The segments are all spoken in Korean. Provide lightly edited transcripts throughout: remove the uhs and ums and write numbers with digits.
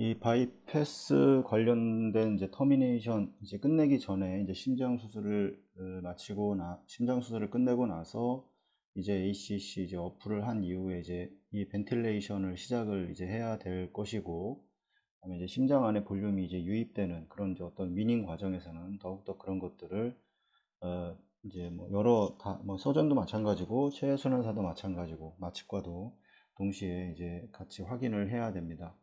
이 바이패스 관련된 이제 터미네이션 이제 끝내기 전에 이제 심장 수술을 심장 수술을 끝내고 나서 이제 ACC 이제 어플을 한 이후에 이제 이 벤틸레이션을 시작을 이제 해야 될 것이고, 그다음에 이제 심장 안에 볼륨이 이제 유입되는 그런 이제 어떤 위닝 과정에서는 더욱더 그런 것들을 이제 뭐 뭐 서전도 마찬가지고 체외순환사도 마찬가지고 마취과도 동시에 이제 같이 확인을 해야 됩니다.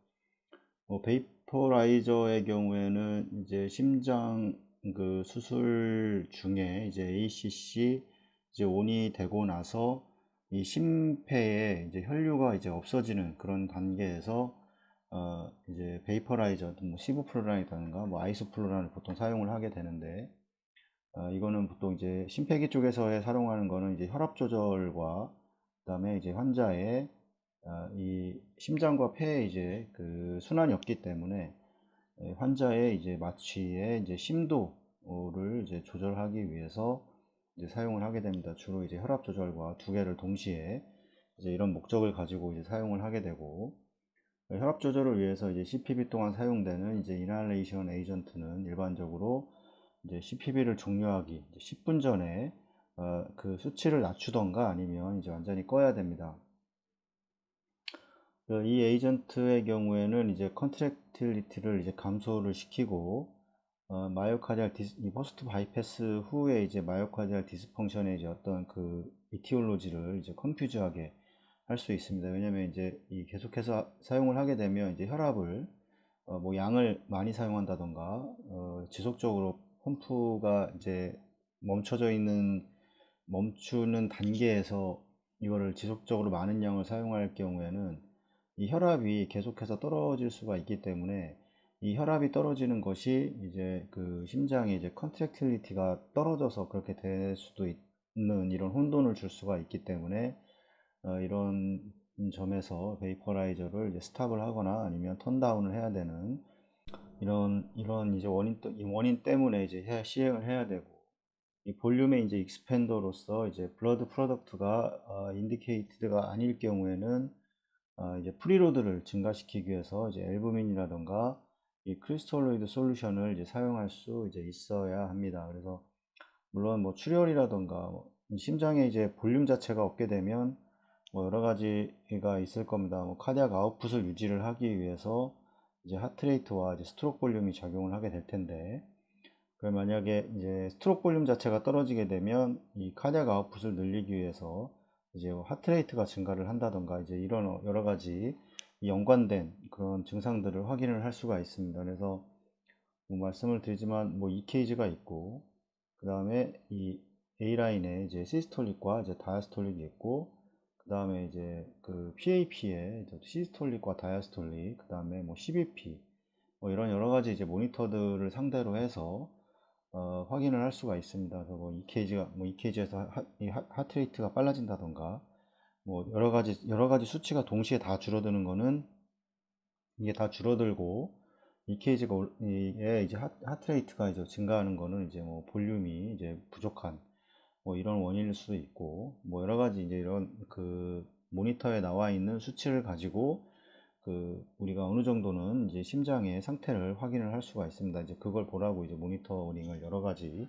베이퍼라이저의 경우에는 이제 심장 그 수술 중에 이제 ACC 이제 온이 되고 나서 이 심폐에 이제 혈류가 이제 없어지는 그런 단계에서 이제 베이퍼라이저, 뭐 시브플루란이라든가 뭐 아이소플루란을 보통 사용을 하게 되는데, 이거는 보통 이제 심폐기 쪽에서 사용하는 거는 이제 혈압 조절과 그다음에 이제 환자의 이 심장과 폐에 이제 그 순환이 없기 때문에 환자의 이제 마취의 이제 심도를 이제 조절하기 위해서 이제 사용을 하게 됩니다. 주로 이제 혈압 조절과 두 개를 동시에 이제 이런 목적을 가지고 이제 사용을 하게 되고, 혈압 조절을 위해서 이제 CPB 동안 사용되는 이제 이날레이션 에이전트는 일반적으로 이제 CPB를 종료하기 10분 전에 그 수치를 낮추던가 아니면 이제 완전히 꺼야 됩니다. 이 에이전트의 경우에는 이제 컨트랙틸리티를 이제 감소를 시키고, 마이오카디알 이 버스트 바이패스 후에 이제 마이오카디알 디스펑션의 이제 어떤 그 이티올로지를 이제 컨퓨즈하게 할 수 있습니다. 왜냐면 이제 이 계속해서 사용을 하게 되면 이제 혈압을 뭐 양을 많이 사용한다던가 지속적으로 펌프가 이제 멈추는 단계에서 이거를 지속적으로 많은 양을 사용할 경우에는 이 혈압이 계속해서 떨어질 수가 있기 때문에, 이 혈압이 떨어지는 것이 이제 그 심장의 이제 컨트랙틸리티가 떨어져서 그렇게 될 수도 있는 이런 혼돈을 줄 수가 있기 때문에, 이런 점에서 베이퍼라이저를 이제 스탑을 하거나 아니면 턴다운을 해야 되는 이런 이제 이 원인 때문에 이제 시행을 해야 되고, 이 볼륨의 이제 익스펜더로서 이제 블러드 프로덕트가 인디케이티드가 아닐 경우에는 이제 프리로드를 증가시키기 위해서 이제 앨부민이라던가 이 크리스톨로이드 솔루션을 이제 사용할 수 이제 있어야 합니다. 그래서 물론 뭐 출혈이라던가 이 심장에 이제 볼륨 자체가 없게 되면 뭐 여러 가지가 있을 겁니다. 뭐 카디악 아웃풋을 유지를 하기 위해서 이제 하트레이트와 이제 스트로크 볼륨이 작용을 하게 될 텐데, 그 만약에 이제 스트로크 볼륨 자체가 떨어지게 되면 이 카디악 아웃풋을 늘리기 위해서 이제 하트레이트가 증가를 한다던가 이제 이런 여러 가지 연관된 그런 증상들을 확인을 할 수가 있습니다. 그래서 뭐 말씀을 드리지만 뭐 EKG가 있고, 그 다음에 이 A라인에 이제 시스톨릭과 이제 다이아스톨릭이 있고, 그 다음에 이제 그 PAP에 시스톨릭과 다이아스톨릭, 그 다음에 뭐 CBP, 뭐 이런 여러 가지 이제 모니터들을 상대로 해서 확인을 할 수가 있습니다. 그래서 뭐 EKG에서 이 하트레이트가 빨라진다던가 뭐 여러 가지 수치가 동시에 다 줄어드는 거는 이게 다 줄어들고, EKG가 이제 하트레이트가 이제 증가하는 거는 이제 뭐 볼륨이 이제 부족한 뭐 이런 원인일 수도 있고, 뭐 여러 가지 이제 이런 그 모니터에 나와 있는 수치를 가지고 그 우리가 어느 정도는 이제 심장의 상태를 확인을 할 수가 있습니다. 이제 그걸 보라고 이제 모니터링을 여러 가지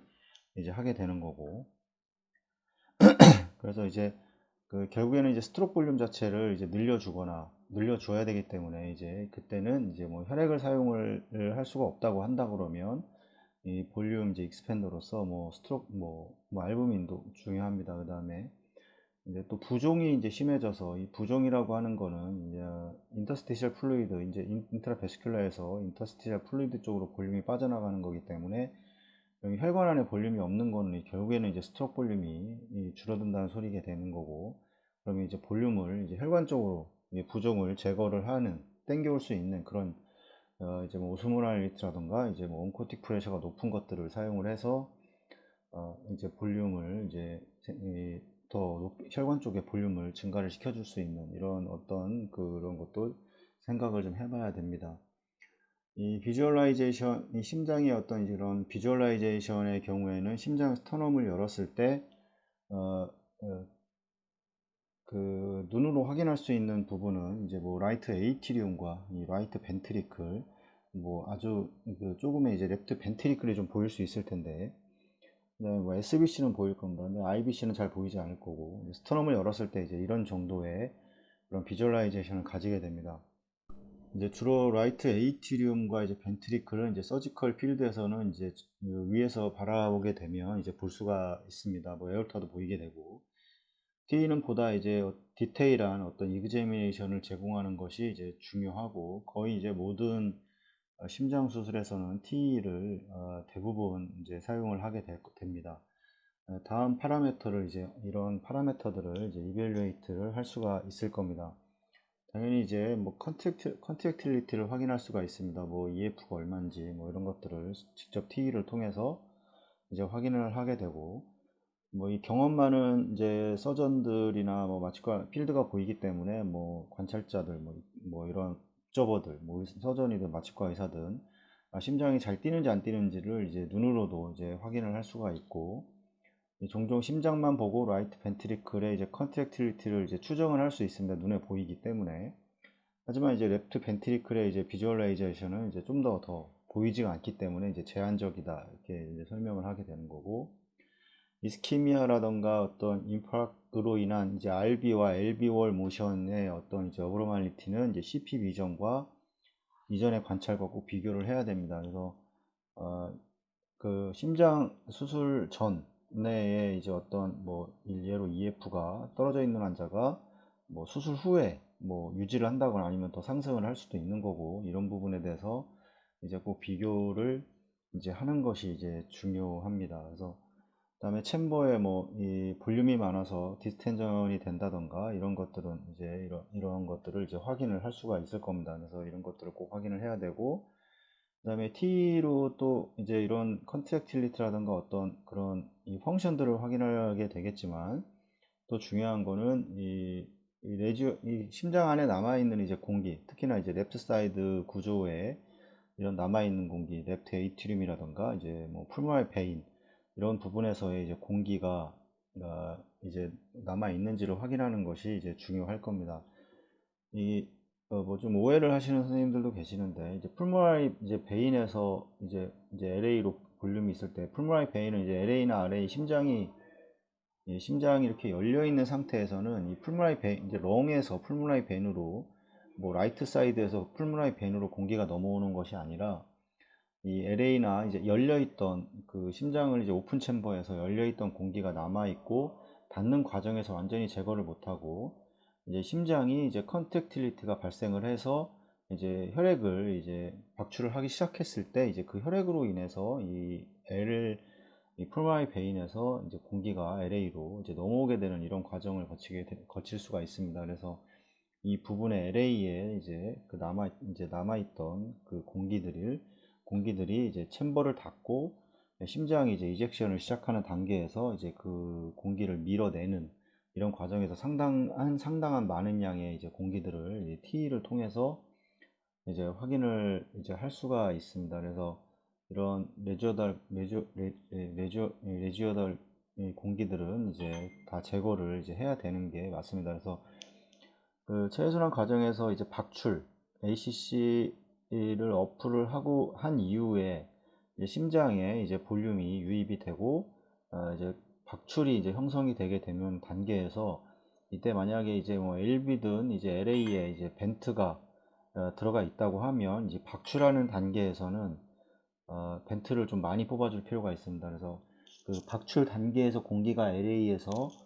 이제 하게 되는 거고, 그래서 이제 그 결국에는 이제 스트로크 볼륨 자체를 이제 늘려줘야 되기 때문에, 이제 그때는 이제 뭐 혈액을 사용을 할 수가 없다고 한다 그러면 이 볼륨 이제 익스펜더로서 뭐 스트로크 뭐 알부민도 중요합니다. 그 다음에 이제 또 부종이 이제 심해져서, 이 부종이라고 하는 거는 이제 인터스티셜 플루이드, 이제 인트라베스큘라에서 인터스티셜 플루이드 쪽으로 볼륨이 빠져나가는 거기 때문에, 여기 혈관 안에 볼륨이 없는 거는 결국에는 이제 스트로크 볼륨이 줄어든다는 소리가 되는 거고, 그러면 이제 볼륨을 이제 혈관 쪽으로 이제 부종을 제거를 하는, 땡겨올 수 있는 그런 이제 뭐 오스모랄리트라던가 이제 뭐 온코틱 프레셔가 높은 것들을 사용을 해서 이제 볼륨을 이제 혈관 쪽의 볼륨을 증가를 시켜줄 수 있는 이런 어떤 그런 것도 생각을 좀 해봐야 됩니다. 이 비주얼라이제이션, 이 심장의 어떤 이런 비주얼라이제이션의 경우에는 심장 스터넘을 열었을 때 어, 어, 눈으로 확인할 수 있는 부분은 이제 뭐 라이트 에이티리움과 이 라이트 벤트리클, 뭐 아주 조금의 이제 레프트 벤트리클이 좀 보일 수 있을 텐데, 그다음에 뭐 SBC는 보일 겁니다. 근데 IBC는 잘 보이지 않을 거고, 스터넘을 열었을 때 이제 이런 정도의 그런 비주얼라이제이션을 가지게 됩니다. 이제 주로 라이트 에이티리움과 이제 벤트리클은 이제 서지컬 필드에서는 이제 위에서 바라보게 되면 이제 볼 수가 있습니다. 뭐 에어타도 보이게 되고, T는 보다 이제 디테일한 어떤 이그제미네이션을 제공하는 것이 이제 중요하고, 거의 이제 모든 심장 수술에서는 T를 대부분 이제 사용을 하게 됩니다. 다음 파라미터를 이제 이런 파라미터들을 이제 이벨루에이트를 할 수가 있을 겁니다. 당연히 이제 뭐 컨택틸리티를 확인할 수가 있습니다. 뭐 EF가 얼마인지 뭐 이런 것들을 직접 T를 통해서 이제 확인을 하게 되고, 뭐 이 경험 많은 이제 서전들이나 뭐 마취과 필드가 보이기 때문에 뭐 관찰자들 뭐 이런 옵저버들 뭐 서전이든 마취과 의사든 심장이 잘 뛰는지 안 뛰는지를 이제 눈으로도 이제 확인을 할 수가 있고, 종종 심장만 보고 라이트 벤트리클의 이제 컨트랙틸리티를 이제 추정을 할 수 있습니다. 눈에 보이기 때문에. 하지만 이제 레프트 벤트리클의 이제 비주얼라이제이션은 이제 좀 더 보이지가 않기 때문에 이제 제한적이다 이렇게 이제 설명을 하게 되는 거고, 이스키미아라던가 어떤 임팍으로 인한 이제 RB와 LB 월 모션의 어떤 이제 어브노말리티는 이제 CP 비전과 이전의 관찰과 꼭 비교를 해야 됩니다. 그래서 어, 심장 수술 전에 이제 어떤 뭐 일례로 EF가 떨어져 있는 환자가 뭐 수술 후에 뭐 유지를 한다거나 아니면 더 상승을 할 수도 있는 거고, 이런 부분에 대해서 이제 꼭 비교를 이제 하는 것이 이제 중요합니다. 그래서 그다음에 챔버에 뭐 이 볼륨이 많아서 디스텐전이 된다던가 이런 것들은 이제 이런 것들을 이제 확인을 할 수가 있을 겁니다. 그래서 이런 것들을 꼭 확인을 해야 되고, 그다음에 T로 또 이제 이런 컨트랙틸리티라든가 어떤 그런 이 펑션들을 확인하게 되겠지만, 또 중요한 거는 이 심장 안에 남아 있는 이제 공기, 특히나 이제 랩트 사이드 구조에 이런 남아 있는 공기, 랩트 에이트리움이라든가 이제 뭐 풀모널 베인 이런 부분에서의 이제 공기가 이제 남아 있는지를 확인하는 것이 이제 중요할 겁니다. 이 뭐 좀 오해를 하시는 선생님들도 계시는데, 이제 풀모라이 이제 베인에서 이제 LA로 볼륨이 있을 때, 풀모라이 베인은 이제 LA나 RA 심장이 이렇게 열려 있는 상태에서는 이 풀모라이 베인 이제 렁에서 풀모라이 베인으로 뭐 라이트 사이드에서 풀모라이 베인으로 공기가 넘어오는 것이 아니라, 이 LA나 이제 열려있던 심장을 이제 오픈 챔버에서 열려있던 공기가 남아있고 닫는 과정에서 완전히 제거를 못하고, 이제 심장이 이제 컨택틸리티가 발생을 해서 이제 혈액을 이제 박출을 하기 시작했을 때, 이제 그 혈액으로 인해서 이 풀마이 베인에서 이제 공기가 LA로 이제 넘어오게 되는 이런 과정을 거칠 수가 있습니다. 그래서 이 부분에 LA에 이제 남아있던 공기들이 이제 챔버를 닫고 심장이 이제 이젝션을 시작하는 단계에서 이제 그 공기를 밀어내는 이런 과정에서 상당한 많은 양의 이제 공기들을 T를 통해서 이제 확인을 이제 할 수가 있습니다. 그래서 이런 레지어덜 공기들은 이제 다 제거를 이제 해야 되는 게 맞습니다. 그래서 체외순환 과정에서 이제 박출 ACC를 어플을 하고 한 이후에 이제 심장에 이제 볼륨이 유입이 되고 이제 박출이 이제 형성이 되게 되면 단계에서, 이때 만약에 이제 뭐 LB든 이제 LA에 이제 벤트가 들어가 있다고 하면, 이제 박출하는 단계에서는 벤트를 좀 많이 뽑아줄 필요가 있습니다. 그래서 박출 단계에서 공기가 LA라던가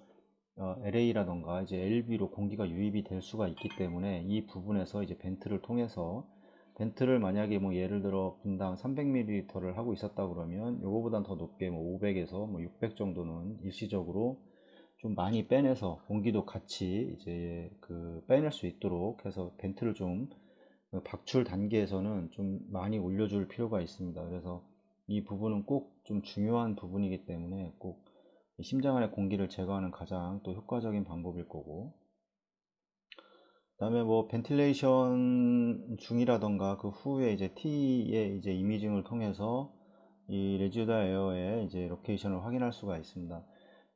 이제 LB로 공기가 유입이 될 수가 있기 때문에, 이 부분에서 이제 벤트를 통해서 벤트를 만약에 뭐 예를 들어 분당 300ml를 하고 있었다 그러면, 요거보단 더 높게 뭐 500에서 뭐 600 정도는 일시적으로 좀 많이 빼내서 공기도 같이 이제 빼낼 수 있도록 해서 벤트를 좀 박출 단계에서는 좀 많이 올려줄 필요가 있습니다. 그래서 이 부분은 꼭 좀 중요한 부분이기 때문에 꼭 심장 안의 공기를 제거하는 가장 또 효과적인 방법일 거고, 그다음에 뭐 벤틸레이션 중이라던가 그 후에 이제 T의 이제 이미징을 통해서 이 레지오달 에어의 이제 로케이션을 확인할 수가 있습니다.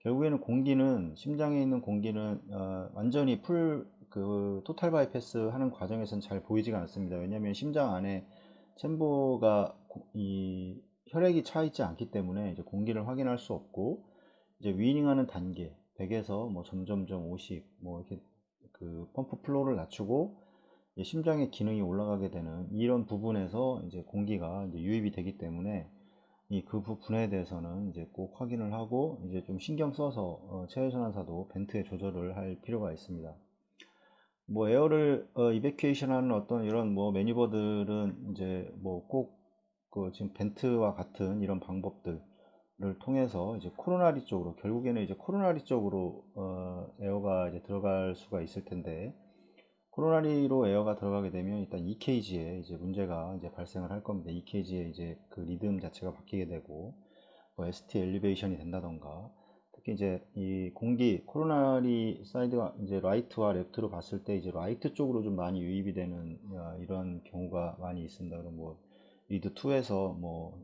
결국에는 공기는, 심장에 있는 공기는 완전히 토탈 바이패스 하는 과정에서는 잘 보이지가 않습니다. 왜냐하면 심장 안에 챔버가 이 혈액이 차 있지 않기 때문에 이제 공기를 확인할 수 없고, 이제 위닝하는 단계 100에서 뭐 점점점 50 뭐 이렇게 그 펌프 플로우를 낮추고 심장의 기능이 올라가게 되는 이런 부분에서 이제 공기가 이제 유입이 되기 때문에 그 부분에 대해서는 이제 꼭 확인을 하고 이제 좀 신경 써서 체외전환사도 벤트의 조절을 할 필요가 있습니다. 뭐 에어를 이베큐에이션 하는 어떤 이런 뭐 매니버들은 이제 뭐 꼭 그 지금 벤트와 같은 이런 방법들을 통해서 이제 코로나리 쪽으로, 결국에는 이제 코로나리 쪽으로 에어가 이제 들어갈 수가 있을 텐데, 코로나리로 에어가 들어가게 되면 일단 EKG에 이제 문제가 이제 발생을 할 겁니다. EKG에 이제 그 리듬 자체가 바뀌게 되고, 뭐 ST 엘리베이션이 된다던가, 특히 이제 이 공기 코로나리 사이드가 이제 라이트와 레프트로 봤을 때 이제 라이트 쪽으로 좀 많이 유입이 되는 이런 경우가 많이 있습니다. 그럼 뭐 리드 2에서 뭐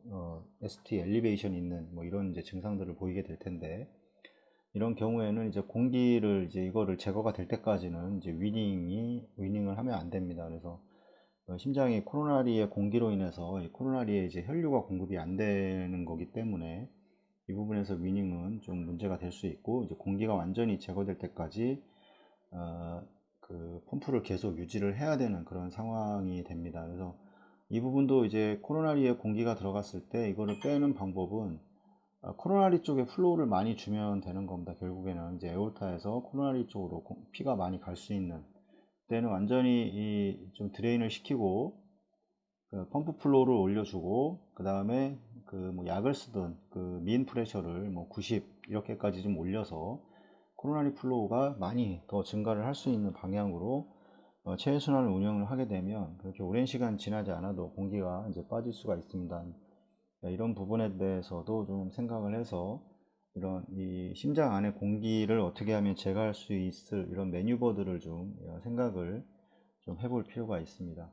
ST 엘리베이션 있는 뭐 이런 이제 증상들을 보이게 될 텐데, 이런 경우에는 이제 공기를 이제 이거를 제거가 될 때까지는 이제 위닝을 하면 안 됩니다. 그래서 심장이 코로나리의 공기로 인해서 이 코로나리에 이제 혈류가 공급이 안 되는 거기 때문에 이 부분에서 위닝은 좀 문제가 될 수 있고, 이제 공기가 완전히 제거될 때까지 그 펌프를 계속 유지를 해야 되는 그런 상황이 됩니다. 그래서 이 부분도 이제 코로나리에 공기가 들어갔을 때 이거를 빼는 방법은 코로나리 쪽에 플로우를 많이 주면 되는 겁니다. 결국에는 이제 에올타에서 코로나리 쪽으로 피가 많이 갈 수 있는 때는 완전히 좀 드레인을 시키고 그 펌프 플로우를 올려주고, 그 다음에 그 뭐 약을 쓰든 그 민 프레셔를 뭐 90 이렇게까지 좀 올려서 코로나리 플로우가 많이 더 증가를 할 수 있는 방향으로 체외순환을 운영을 하게 되면 그렇게 오랜 시간 지나지 않아도 공기가 이제 빠질 수가 있습니다. 이런 부분에 대해서도 좀 생각을 해서 이런 이 심장 안에 공기를 어떻게 하면 제거할 수 있을 이런 매뉴버들을 좀 생각을 좀 해볼 필요가 있습니다.